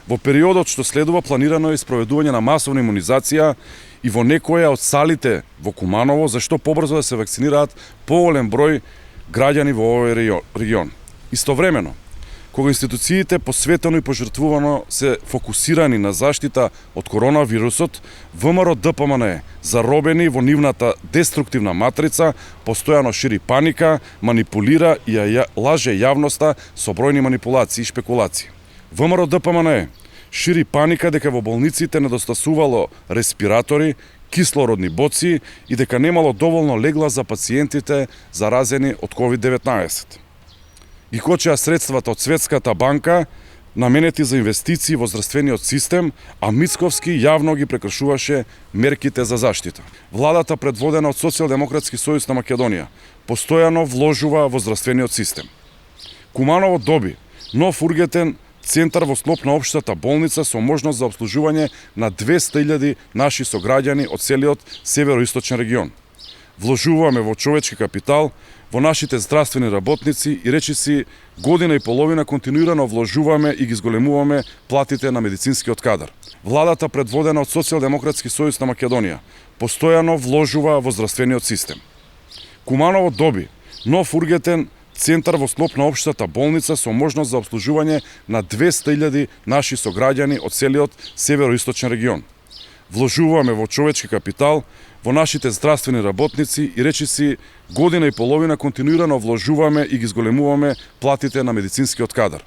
Во периодот што следува планирано е спроведување на масовна имунизација и во некоја од салите во Куманово, зашто побрзо да се вакцинираат поголем број граѓани во овој регион. Истовремено, кога институциите посветено и пожртвувано се фокусирани на заштита од коронавирусот, ВМРО ДПМН, заробени во нивната деструктивна матрица, постојано шири паника, манипулира и лаже јавноста со бројни манипулации и шпекулации. ВМРО ДПМН шири паника дека во болниците недостасувало респиратори, кислородни боци и дека немало доволно легла за пациентите заразени од COVID-19. Ги кочеа средствата од Светската банка наменети за инвестиции во здравствениот систем, а Мицковски јавно ги прекршуваше мерките за заштита. Владата, предводена од Социјалдемократски сојуз на Македонија, постојано вложува во здравствениот систем. Куманово доби нов ургентен центар во склоп на општата болница со можност за обслужување на 200.000 наши сограѓани од целиот североисточен регион. Вложуваме во човечки капитал, во нашите здравствени работници и речиси година и половина континуирано вложуваме и ги зголемуваме платите на медицинскиот кадар. Владата, предводена од Социјалдемократски сојуз на Македонија, постојано вложува во здравствениот систем. Куманово доби нов ургентен центар во склоп на општата болница со можност за обслужување на 200.000 наши сограѓани од целиот североисточен регион. Вложуваме во човечки капитал, во нашите здравствени работници и речиси година и половина континуирано вложуваме и ги зголемуваме платите на медицинскиот кадар.